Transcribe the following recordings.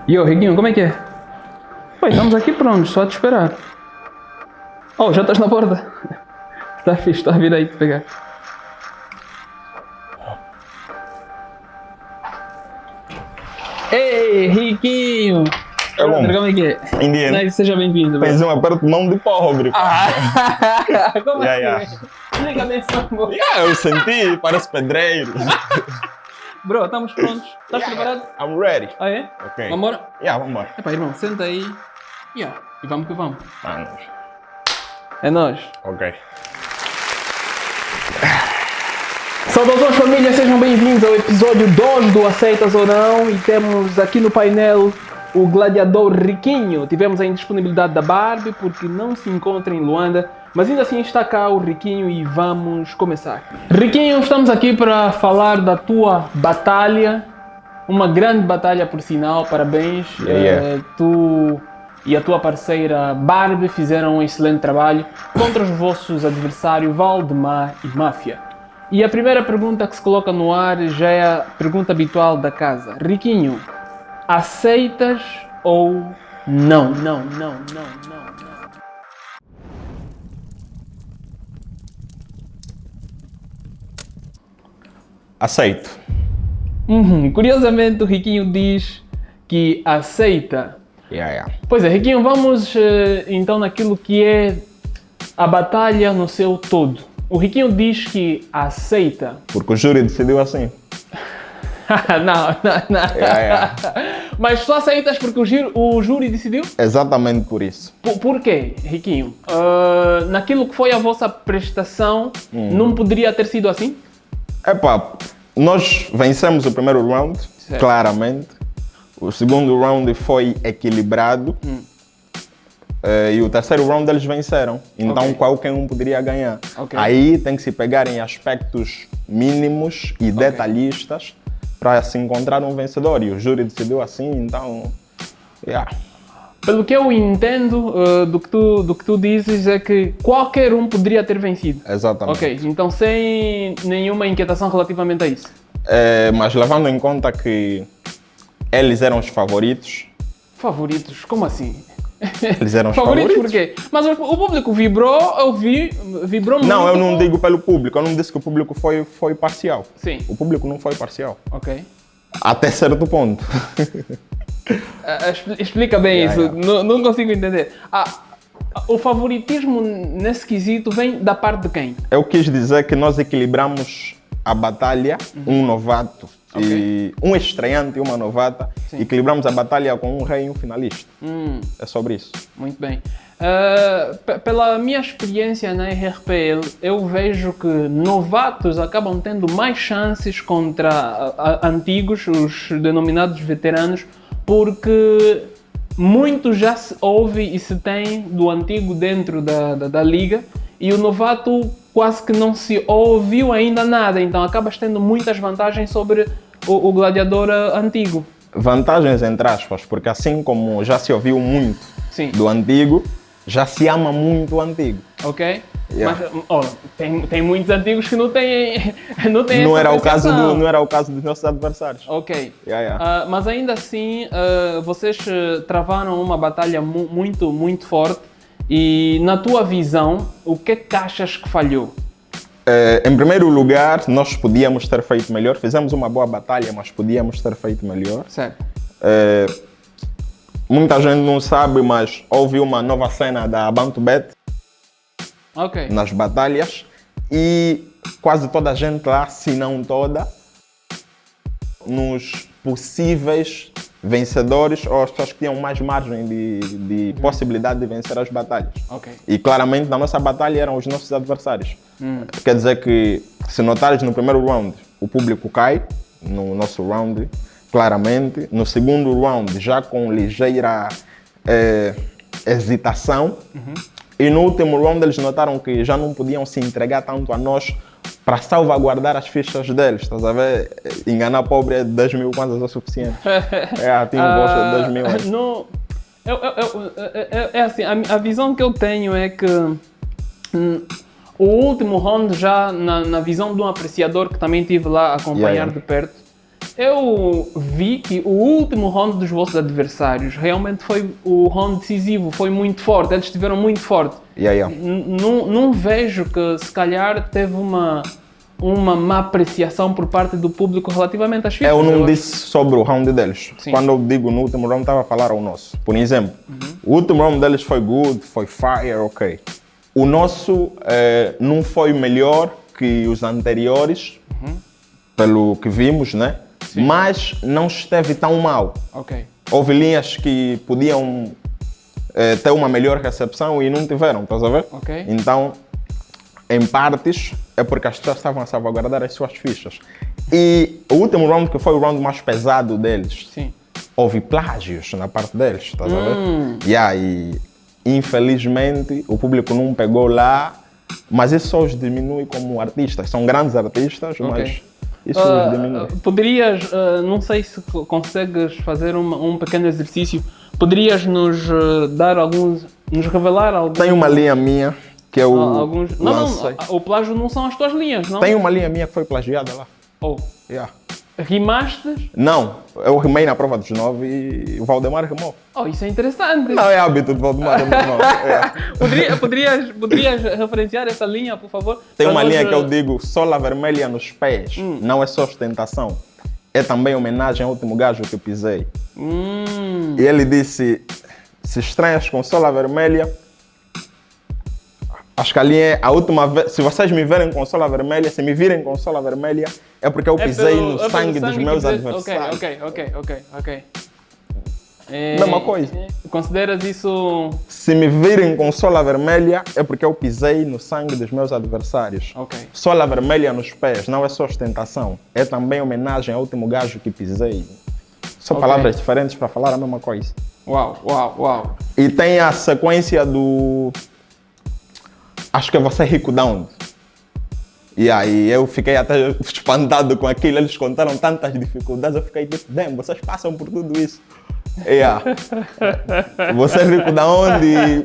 E ô, Riguinho, como é que é? Oi, estamos aqui prontos, só a te esperar. Oh, já estás na porta? Está fixe, está a vir aí te pegar. Ei, Riquinho! É bom. Como é que é? Indiano. Nice, seja bem-vindo. bro. Tens um aperto de mão de pobre. Ah, como Yeah, assim? Liga atenção, bro. Eu senti, parece pedreiro. Bro, estamos prontos. Estás preparado? I'm ready. Ah, é? Ok. Vamos embora? Vamos embora. Epá, irmão, senta aí. E vamos que vamos. Vamos. É nóis. Ok. Saudações família, sejam bem-vindos ao episódio 2 do Aceitas ou Não. E temos aqui no painel o gladiador Riquinho. Tivemos a indisponibilidade da Barbie porque não se encontra em Luanda. Mas ainda assim está cá o Riquinho e vamos começar. Riquinho, estamos aqui para falar da tua batalha. Uma grande batalha por sinal, parabéns. Yeah. Tu e a tua parceira Barbie fizeram um excelente trabalho contra os vossos adversários Valdemar e Máfia. E a primeira pergunta que se coloca no ar já é a pergunta habitual da casa. Riquinho, aceitas ou não? Não. Aceito. Curiosamente, o Riquinho diz que aceita. Yeah. Pois é, Riquinho, vamos então naquilo que é a batalha no seu todo. O Riquinho diz que aceita. Porque o júri decidiu assim. não. Yeah. Mas só aceitas porque o júri decidiu? Exatamente por isso. Por quê, Riquinho? Naquilo que foi a vossa prestação, não poderia ter sido assim? Epá, nós vencemos o primeiro round, Certo. claramente. O segundo round foi equilibrado. E o terceiro round eles venceram. Então Ok. qualquer um poderia ganhar. Ok. Aí tem que se pegar em aspectos mínimos e detalhistas para se encontrar um vencedor. E o júri decidiu assim, então... Yeah. Pelo que eu entendo do que tu dizes é que qualquer um poderia ter vencido. Exatamente. Ok, então sem nenhuma inquietação relativamente a isso. Mas levando em conta que eles eram os favoritos. Favoritos? Como assim? Eles eram os Favoritos favoritos. por quê? Mas o público vibrou, vibrou muito. Não, eu não digo pelo público. Eu não disse que o público foi parcial. Sim, O público não foi parcial. ok. Até certo ponto. Explica bem Yeah, isso, Não consigo entender. O favoritismo nesse quesito vem da parte de quem? Eu quis dizer que nós equilibramos a batalha, um novato e um estreante e uma novata. Sim. Equilibramos a batalha com um rei e um finalista. É sobre isso. Muito bem. Pela minha experiência na RRP, eu vejo que novatos acabam tendo mais chances contra antigos, os denominados veteranos, porque muito já se ouve e se tem do antigo dentro da liga e o novato quase que não se ouviu ainda nada, então acabas tendo muitas vantagens sobre o gladiador antigo. Vantagens entre aspas, porque assim como já se ouviu muito Sim. do antigo, já se ama muito o antigo. Ok? Yeah. Mas tem muitos antigos que não têm Não essa era, percepção. não era o caso dos nossos adversários. Ok. Yeah. Mas ainda assim, vocês travaram uma batalha muito forte e na tua visão, o que é que achas que falhou? Em primeiro lugar, nós podíamos ter feito melhor. Fizemos uma boa batalha, mas podíamos ter feito melhor. Certo. Muita gente não sabe, mas houve uma nova cena da Bantu Bet Ok. nas batalhas e quase toda a gente lá, se não toda, nos possíveis vencedores ou as pessoas que tinham mais margem de possibilidade de vencer as batalhas. Ok. E claramente na nossa batalha eram os nossos adversários. Quer dizer que, se notares no primeiro round, o público cai no nosso round, claramente. No segundo round, já com ligeira hesitação. E no último round, eles notaram que já não podiam se entregar tanto a nós para salvaguardar as fichas deles. Estás a ver? Enganar pobre é 10 mil kwanzas é suficiente. Tinha um bolso de 10 mil. No, é assim, a visão que eu tenho é que o último round já na visão de um apreciador que também estive lá a acompanhar Yeah. de perto, Eu vi que o último round dos vossos adversários realmente foi o round decisivo, foi muito forte, eles estiveram muito forte. Não vejo que se calhar teve uma má apreciação por parte do público relativamente às fichas. Eu não disse sobre o round deles. Sim. Quando eu digo no último round, estava a falar ao nosso. Por exemplo, o último round deles foi good, foi fire, ok. O nosso não foi melhor que os anteriores, pelo que vimos, né? Sim. Mas não esteve tão mal. Ok. Houve linhas que podiam ter uma melhor recepção e não tiveram, estás a ver? Ok. Então, em partes, é porque as pessoas estavam a salvaguardar as suas fichas. E o último round, que foi o round mais pesado deles, Sim. houve plágios na parte deles, estás a ver? E infelizmente o público não pegou lá, mas isso só os diminui como artistas. São grandes artistas, mas isso os diminui. Poderias, não sei se consegues fazer um pequeno exercício, poderias nos dar alguns, nos revelar alguns... Tem uma linha minha que eu alguns... lancei. Não, o plágio não são as tuas linhas, não? Tem uma linha minha que foi plagiada lá. Oh. Rimaste? Não, eu rimei na prova dos 9 e o Valdemar rimou. Oh, isso é interessante. Não é hábito de Valdemar rimar, não. Poderias referenciar essa linha, por favor? Tem uma linha que eu digo, sola vermelha nos pés, não é só ostentação. É também homenagem ao último gajo que pisei. E ele disse, se estranhas com sola vermelha, acho que ali é a última vez, se vocês me verem com sola vermelha, se me virem com sola vermelha, é porque eu pisei no sangue dos meus adversários. Ok. Mesma coisa. Consideras isso... Se me virem com sola vermelha, é porque eu pisei no sangue dos meus adversários. Ok. Sola vermelha nos pés não é só ostentação, é também homenagem ao último gajo que pisei. São palavras diferentes para falar a mesma coisa. Uau. E tem a sequência do... Acho que é Você Rico da Onde? E aí eu fiquei até espantado com aquilo, eles contaram tantas dificuldades, eu fiquei tipo, damn, vocês passam por tudo isso. Você é rico da onde?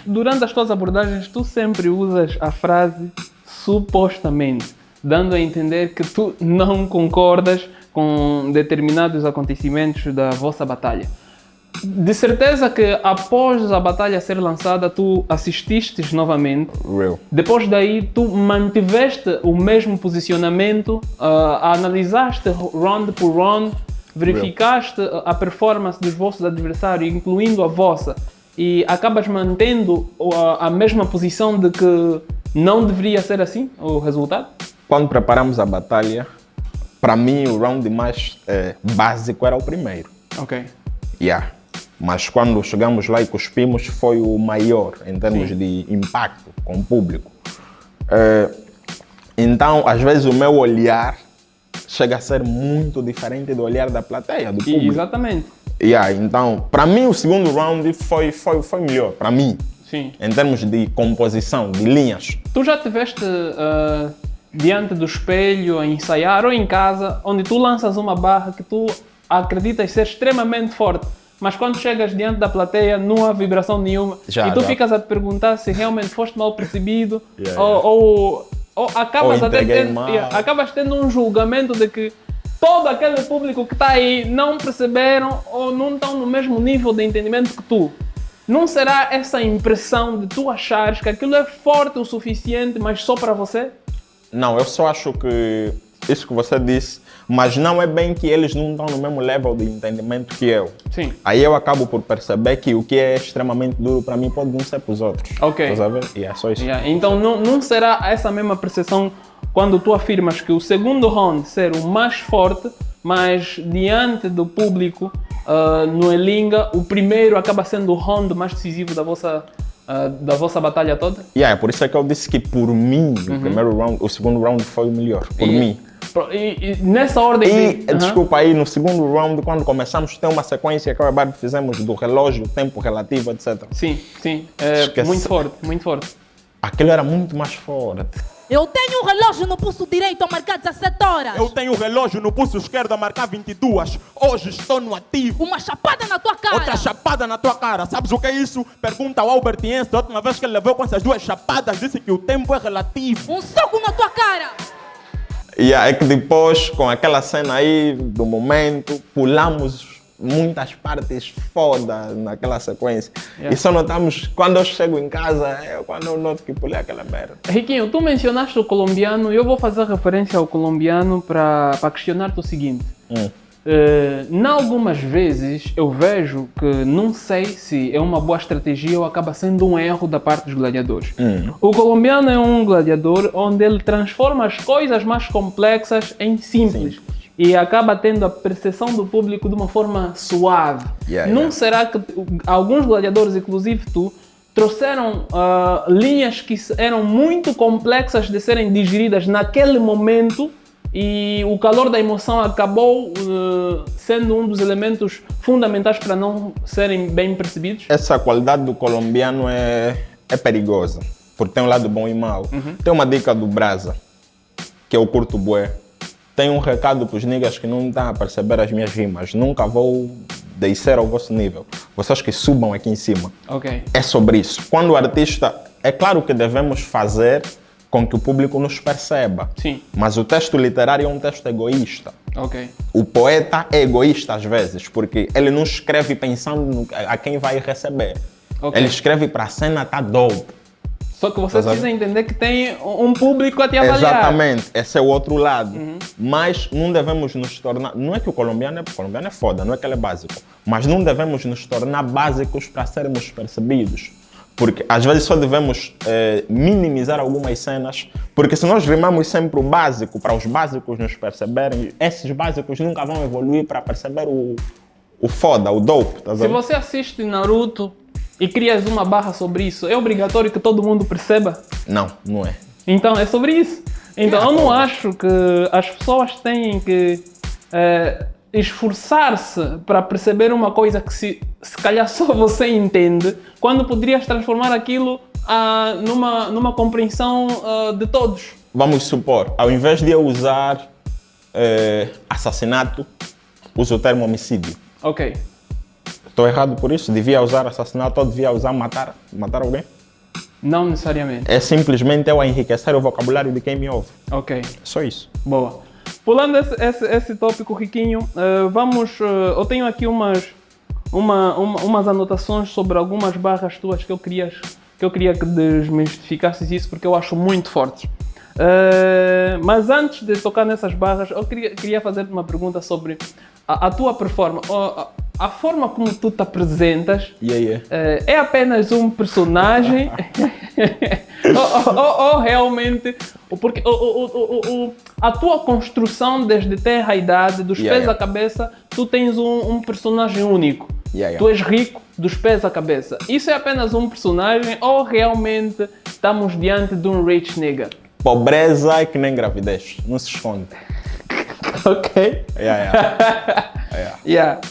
Durante as tuas abordagens, tu sempre usas a frase supostamente, dando a entender que tu não concordas com determinados acontecimentos da vossa batalha. De certeza que após a batalha ser lançada, tu assististe novamente. Real. Depois daí, tu mantiveste o mesmo posicionamento, analisaste round por round, verificaste a performance dos vossos adversários, incluindo a vossa, e acabas mantendo a mesma posição de que não deveria ser assim o resultado? Quando preparamos a batalha, para mim o round mais básico era o primeiro. Ok. Mas quando chegamos lá e cuspimos, foi o maior em termos de impacto com o público. Então, às vezes, o meu olhar chega a ser muito diferente do olhar da plateia, do público. Exatamente. Então, para mim, o segundo round foi melhor, para mim. Sim. Em termos de composição, de linhas. Tu já estiveste diante do espelho a ensaiar ou em casa, onde tu lanças uma barra que tu acreditas ser extremamente forte, mas quando chegas diante da plateia não há vibração nenhuma e tu ficas a te perguntar se realmente foste mal percebido ou acabas tendo um julgamento de que todo aquele público que está aí não perceberam ou não estão no mesmo nível de entendimento que tu. Não será essa impressão de tu achares que aquilo é forte o suficiente, mas só para você? Não, eu só acho que isso que você disse, mas não é bem que eles não estão no mesmo level de entendimento que eu. Sim. Aí eu acabo por perceber que o que é extremamente duro para mim pode não ser para os outros. Ok. Estás a ver? E é só isso. Então não será essa mesma percepção quando tu afirmas que o segundo round ser o mais forte, mas diante do público no Elinga, o primeiro acaba sendo o round mais decisivo da vossa batalha toda? É por isso é que eu disse que por mim, o primeiro round, o segundo round foi o melhor, por mim. E nessa ordem... Desculpa aí, no segundo round, quando começamos, tem uma sequência que eu fizemos do relógio, tempo relativo, etc. Sim. Muito forte. Aquilo era muito mais forte. Eu tenho um relógio no pulso direito a marcar 17 horas. Eu tenho o relógio no pulso esquerdo a marcar 22. Hoje estou no ativo. Uma chapada na tua cara. Outra chapada na tua cara. Sabes o que é isso? Pergunta ao Albert Einstein. Da última vez que ele levou com essas duas chapadas, disse que o tempo é relativo. Um soco na tua cara. E é que depois, com aquela cena aí do momento, pulamos muitas partes foda naquela sequência. Yeah. E só notamos, quando eu chego em casa, é quando eu noto que pulei aquela merda. Riquinho, tu mencionaste o colombiano e eu vou fazer referência ao colombiano para questionar-te o seguinte. Em algumas vezes eu vejo que não sei se é uma boa estratégia ou acaba sendo um erro da parte dos gladiadores. O colombiano é um gladiador onde ele transforma as coisas mais complexas em simples. E acaba tendo a percepção do público de uma forma suave. Não será que alguns gladiadores, inclusive tu, trouxeram linhas que eram muito complexas de serem digeridas naquele momento e o calor da emoção acabou sendo um dos elementos fundamentais para não serem bem percebidos? Essa qualidade do colombiano é perigosa, porque tem um lado bom e mau. Tem uma dica do Brasa, que eu curto bué. Tem um recado para os niggas que não estão a perceber as minhas rimas. Nunca vou descer ao vosso nível. Vocês que subam aqui em cima. Ok. É sobre isso. Quando o artista... É claro que devemos fazer com que o público nos perceba. Sim. Mas o texto literário é um texto egoísta. Ok. O poeta é egoísta às vezes, porque ele não escreve pensando a quem vai receber. Ok. Ele escreve para a cena tá dope. Só que você precisa entender que tem um público a te avaliar. Exatamente, esse é o outro lado. Mas não devemos nos tornar... Não é que o colombiano é foda, não é que ele é básico. Mas não devemos nos tornar básicos para sermos percebidos. Porque às vezes só devemos minimizar algumas cenas. Porque se nós rimamos sempre o básico, para os básicos nos perceberem, esses básicos nunca vão evoluir para perceber o foda, o dope. Tá Se você assiste Naruto e crias uma barra sobre isso, é obrigatório que todo mundo perceba? Não, não é. Então é sobre isso. Então eu não acho que as pessoas têm que esforçar-se para perceber uma coisa que se calhar só você entende, quando poderias transformar aquilo numa compreensão de todos. Vamos supor, ao invés de eu usar assassinato, uso o termo homicídio. Ok. Estou errado por isso? Devia usar assassinato ou devia usar matar alguém? Não necessariamente. É simplesmente eu enriquecer o vocabulário de quem me ouve. Ok. Só isso. Boa. Pulando esse tópico, Riquinho, eu tenho aqui umas anotações sobre algumas barras tuas que eu queria que desmistificasses isso, porque eu acho muito forte. Mas antes de tocar nessas barras, eu queria fazer-te uma pergunta sobre a tua performance. A forma como tu te apresentas é apenas um personagem ou realmente... Porque a tua construção desde terra à idade, dos pés à cabeça, tu tens um personagem único. Tu és rico dos pés à cabeça. Isso é apenas um personagem ou realmente estamos diante de um rich nigga? Pobreza é que nem gravidez. Não se esconde. Ok.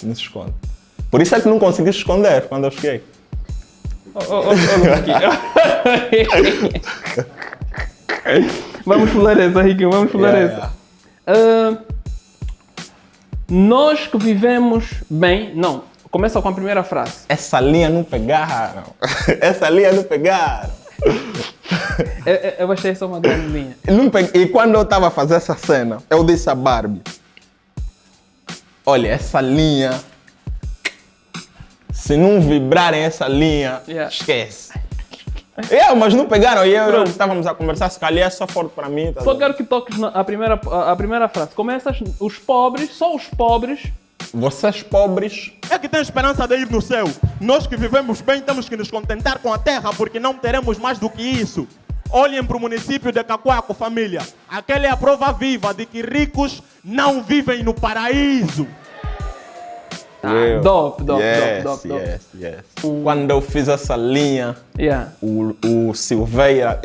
Não se esconde. Por isso é que não consegui esconder quando eu cheguei. Vamos pular essa, Riquinho, vamos pular essa. Nós que vivemos bem... Não, começa com a primeira frase. Essa linha não pegaram. Essa linha não pegaram. Eu achei essa uma grande linha. E quando eu estava a fazer essa cena, eu disse a Barbie: olha, essa linha, se não vibrarem essa linha, esquece. Mas não pegaram. E eu estávamos a conversar, se calhar é só forte para mim. Só quero que toques a primeira frase. Começas, os pobres, só os pobres. Vocês pobres é que têm esperança de ir no céu. Nós que vivemos bem temos que nos contentar com a terra, porque não teremos mais do que isso. Olhem para o município de Cacoaco, família. Aquela é a prova viva de que ricos não vivem no paraíso. Dope. Quando eu fiz essa linha, o Silveira...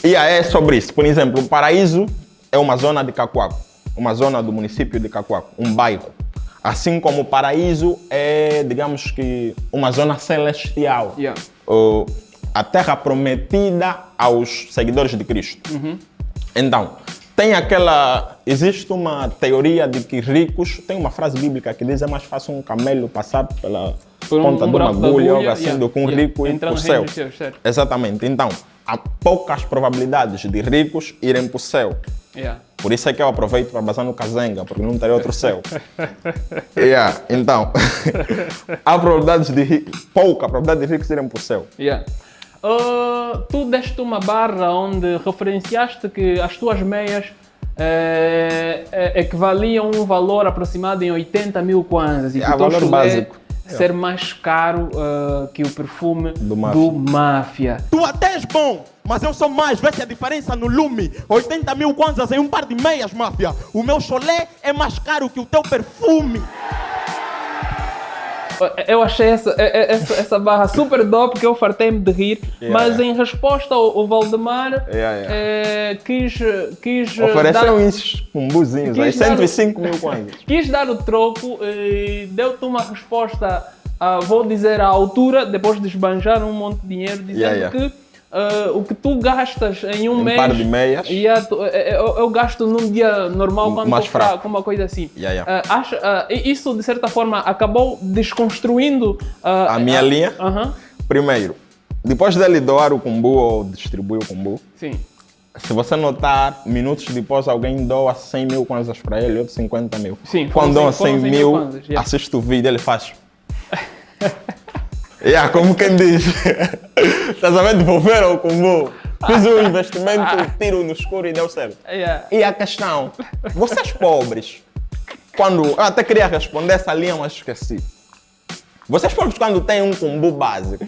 é sobre isso. Por exemplo, o paraíso é uma zona de Cacoaco. Uma zona do município de Cacoaco, um bairro. Assim como o paraíso é, digamos que, uma zona celestial. a terra prometida aos seguidores de Cristo. Então, existe uma teoria de que ricos, tem uma frase bíblica que diz é mais fácil um camelo passar pela ponta de uma agulha, algo assim, do que um rico ir para o céu. Exatamente. Então, há poucas probabilidades de ricos irem para o céu. Por isso é que eu aproveito para basar no Kazenga, porque não teria outro céu. Então, há pouca probabilidade de ricos irem para o céu. Tu deste uma barra onde referenciaste que as tuas meias equivaliam um valor aproximado em 80 mil kwanzas e que o teu valor chulé básico. ser mais caro que o perfume do Máfia. Tu até és bom, mas eu sou mais. Vê se a diferença no lume. 80 mil kwanzas em um par de meias, máfia. O meu cholé é mais caro que o teu perfume. Eu achei essa barra super dope que eu fartei-me de rir, mas em resposta o Valdemar quis ofereceram esses cumbuzinhos aí, 105 mil kwanzas. Quis dar o troco e deu-te uma resposta, vou dizer à altura, depois de esbanjar um monte de dinheiro, dizendo que o que tu gastas em um mês, par de meias, eu gasto num dia normal quando mais estou fraco, uma coisa assim. Isso, de certa forma, acabou desconstruindo a minha linha. Primeiro, depois dele doar o kumbu ou distribuir o kumbu, sim. Se você notar, minutos depois alguém doa 100 mil kwanzas para ele, outros 50 mil. Sim, quando doa 100 mil, assiste o vídeo, ele faz... como quem diz, estás a ver, devolveram o kumbu, fiz um investimento, tiro no escuro e deu certo. E a questão, vocês pobres, eu até queria responder essa linha, mas esqueci. Vocês pobres quando têm um kumbu básico,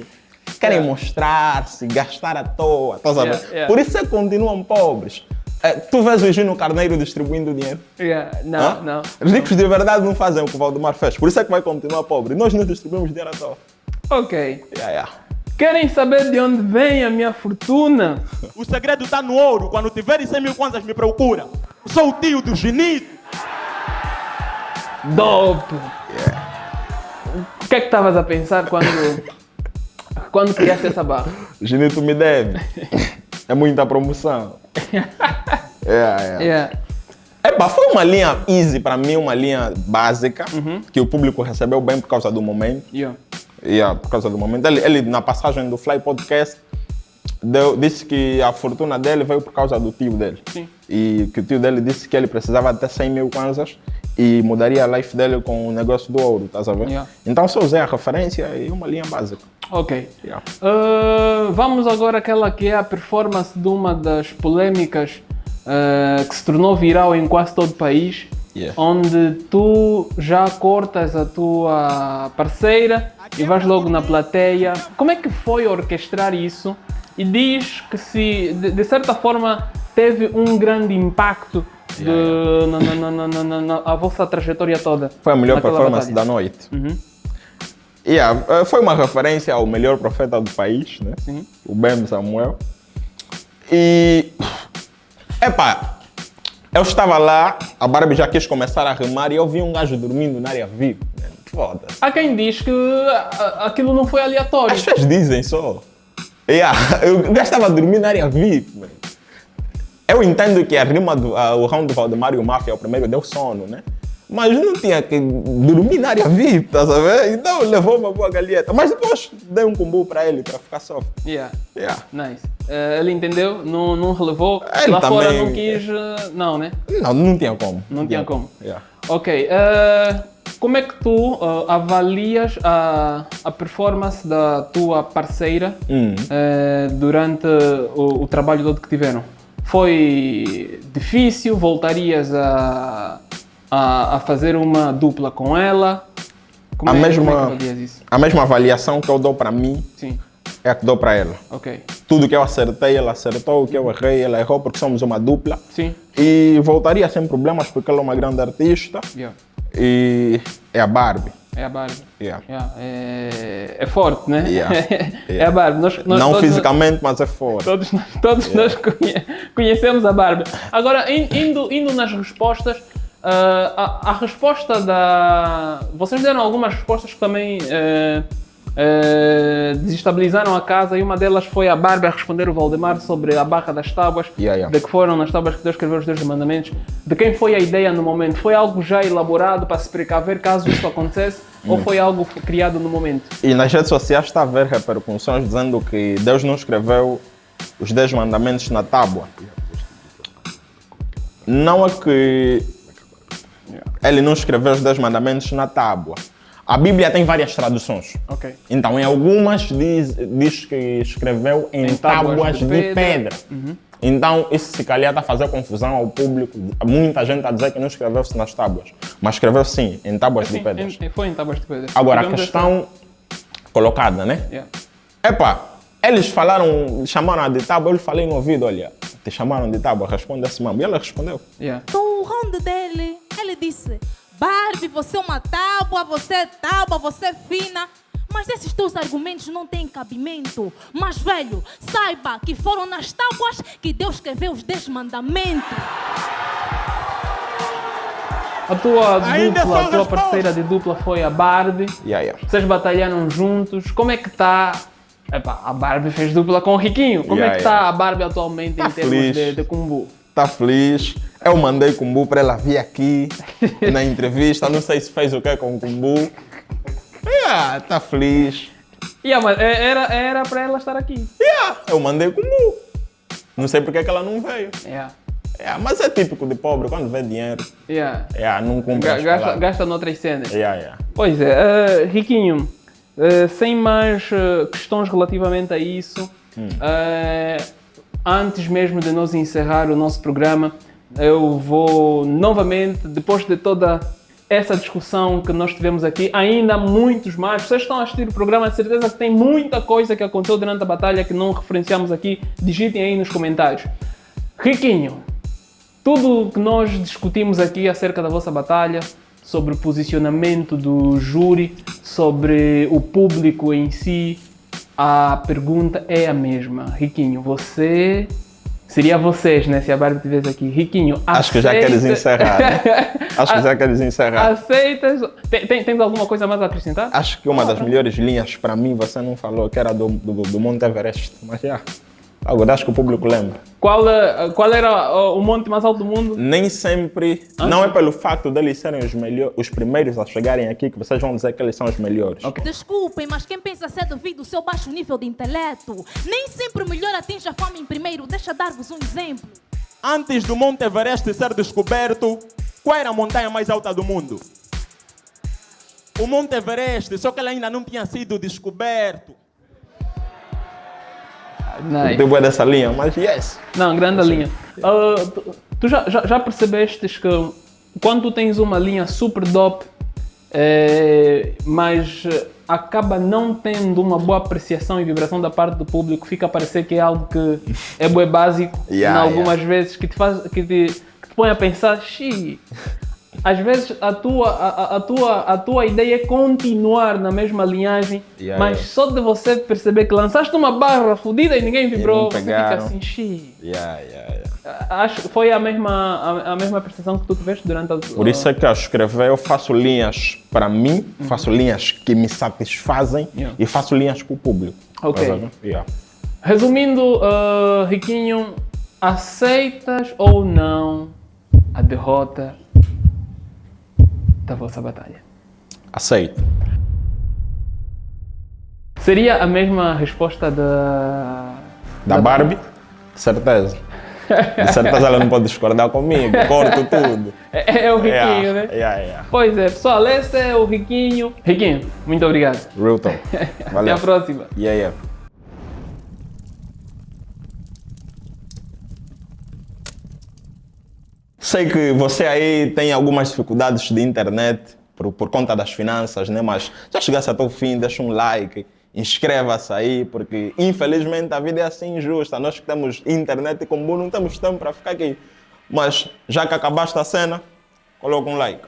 querem mostrar-se, gastar à toa, estás a ver? Por isso é que continuam pobres. Tu vês o Gino Carneiro distribuindo dinheiro? Não. Os ricos de verdade não fazem o que o Valdemar fez, por isso é que vai continuar pobre. Nós não distribuímos dinheiro à toa. Ok. Querem saber de onde vem a minha fortuna? O segredo está no ouro. Quando tiverem 100 mil kwanzas, me procura. Sou o tio do Ginito. Dope. O que é que estavas a pensar quando criaste essa barra? Ginito me deve. É muita promoção. Foi uma linha easy para mim, uma linha básica, que o público recebeu bem por causa do momento. Por causa do momento. Ele na passagem do Fly Podcast, disse que a fortuna dele veio por causa do tio dele. Sim. E que o tio dele disse que ele precisava até 100 mil kwanzas e mudaria a life dele com o negócio do ouro, estás a ver? Então só usei a referência e uma linha básica. Ok. Vamos agora àquela que é a performance de uma das polêmicas que se tornou viral em quase todo o país, onde tu já cortas a tua parceira e vais logo na plateia. Como é que foi orquestrar isso? E diz que se, de certa forma, teve um grande impacto na vossa trajetória toda. Foi a melhor performance da noite. Foi uma referência ao melhor profeta do país, né? Sim. O Ben Samuel. E... eu estava lá, a Barbie já quis começar a rimar e eu vi um gajo dormindo na área VIP. Foda-se. Há quem diz que aquilo não foi aleatório. As pessoas dizem só. O gajo estava dormindo na área VIP. Man. Eu entendo que a rima o round do Valdemar e o Máfia, o primeiro, deu sono, né? Mas não tinha que dormir na área VIP, tá sabendo? Então levou uma boa galheta. Mas depois dei um combo para ele, para ficar soft. Nice. Ele entendeu? Não relevou? Ele lá também... fora não quis... Não, né? Não tinha como. Não tinha como. Ok. Como é que tu avalias a performance da tua parceira durante o trabalho todo que tiveram? Foi difícil? Voltarias a fazer uma dupla com ela? Como é que avalias isso? A mesma avaliação que eu dou para mim, sim, é a que dou para ela. Ok. Tudo que eu acertei, ela acertou. O que eu errei, ela errou, porque somos uma dupla. Sim. E voltaria sem problemas, porque ela é uma grande artista. E é a Barbie. É a Barbie. É forte, né? É a Barbie. Nós não todos, fisicamente, mas é forte. Todos nós conhecemos a Barbie. Agora, indo nas respostas, a resposta da... Vocês deram algumas respostas que também desestabilizaram a casa e uma delas foi a Barbie a responder o Valdemar sobre a barra das tábuas, de que foram nas tábuas que Deus escreveu os 10 mandamentos. De quem foi a ideia no momento? Foi algo já elaborado para se precaver caso isso acontecesse ou foi algo criado no momento? E nas redes sociais está a haver repercussões dizendo que Deus não escreveu os 10 mandamentos na tábua. Não é que ele não escreveu os 10 mandamentos na tábua. A Bíblia tem várias traduções. Ok. Então, em algumas diz que escreveu em tábuas de pedra. Então, isso se calhar está a fazer confusão ao público. Muita gente está a dizer que não escreveu-se nas tábuas. Mas escreveu sim, em tábuas de pedra. Foi em tábuas de pedra. Agora, a questão colocada, né? Epá, eles chamaram de tábua, eu falei no ouvido, olha, te chamaram de tábua, responde esse mambo. E ela respondeu. Do round dele, ele disse: Barbie, você é uma tábua, você é fina. Mas esses teus argumentos não têm cabimento. Mas, velho, saiba que foram nas tábuas que Deus escreveu os 10 mandamentos. A tua parceira de dupla foi a Barbie. Vocês batalharam juntos. Como é que está? A Barbie fez dupla com o Riquinho. Como é que está a Barbie atualmente em termos de Kumbu? Está feliz. Eu mandei Kumbu para ela vir aqui na entrevista. Não sei se fez o que com o Kumbu. Está feliz. Mas era para ela estar aqui. Eu mandei Kumbu. Não sei porque que ela não veio. Mas é típico de pobre, quando vê dinheiro. Não cumpre as palavras. Gasta noutras cenas. Pois é, Riquinho, sem mais questões relativamente a isso, antes mesmo de nós encerrar o nosso programa, eu vou novamente, depois de toda essa discussão que nós tivemos aqui, ainda há muitos mais. Vocês estão a assistir o programa, de certeza que tem muita coisa que aconteceu durante a batalha que não referenciamos aqui. Digitem aí nos comentários. Riquinho, tudo que nós discutimos aqui acerca da vossa batalha, sobre o posicionamento do júri, sobre o público em si, a pergunta é a mesma. Riquinho, seria vocês, né? Se a Barbie estivesse aqui. Riquinho, acho que já queres encerrar, né? Acho que já queres encerrar. Aceitas? Tens alguma coisa mais a acrescentar? Acho que uma das melhores linhas para mim, você não falou, que era do Monte Everest. Mas agora acho que o público lembra. Qual era o monte mais alto do mundo? Nem sempre. Não é pelo facto deles serem os primeiros a chegarem aqui que vocês vão dizer que eles são os melhores. Desculpem, mas quem pensa ser devido ao seu baixo nível de intelecto, nem sempre o melhor atinge a fama em primeiro. Deixa dar-vos um exemplo. Antes do Monte Everest ser descoberto, qual era a montanha mais alta do mundo? O Monte Everest, só que ele ainda não tinha sido descoberto. Nice. Depois dessa linha, mas yes. Não, grande linha. Tu já percebeste que quando tu tens uma linha super dope, mas acaba não tendo uma boa apreciação e vibração da parte do público, fica a parecer que é algo que é bué básico, algumas vezes que te põe a pensar, às vezes a tua ideia é continuar na mesma linhagem, mas só de você perceber que lançaste uma barra fodida e ninguém vibrou, você fica assim, Acho que foi a mesma percepção que tu tiveste durante a... Por isso é que ao escrever eu faço linhas para mim, faço linhas que me satisfazem e faço linhas para o público. Resumindo, Riquinho, aceitas ou não a derrota da vossa batalha? Aceito. Seria a mesma resposta da Barbie? De certeza. De certeza ela não pode discordar comigo. Corto tudo. É o Riquinho, né? Pois é, pessoal, esse é o Riquinho. Riquinho, muito obrigado. Real talk. Valeu. Até a próxima. Sei que você aí tem algumas dificuldades de internet por conta das finanças, né? Mas já chegasse até o fim, deixa um like, inscreva-se aí, porque infelizmente a vida é assim injusta. Nós que temos internet e Kumbu não temos tempo para ficar aqui. Mas já que acabaste a cena, coloca um like.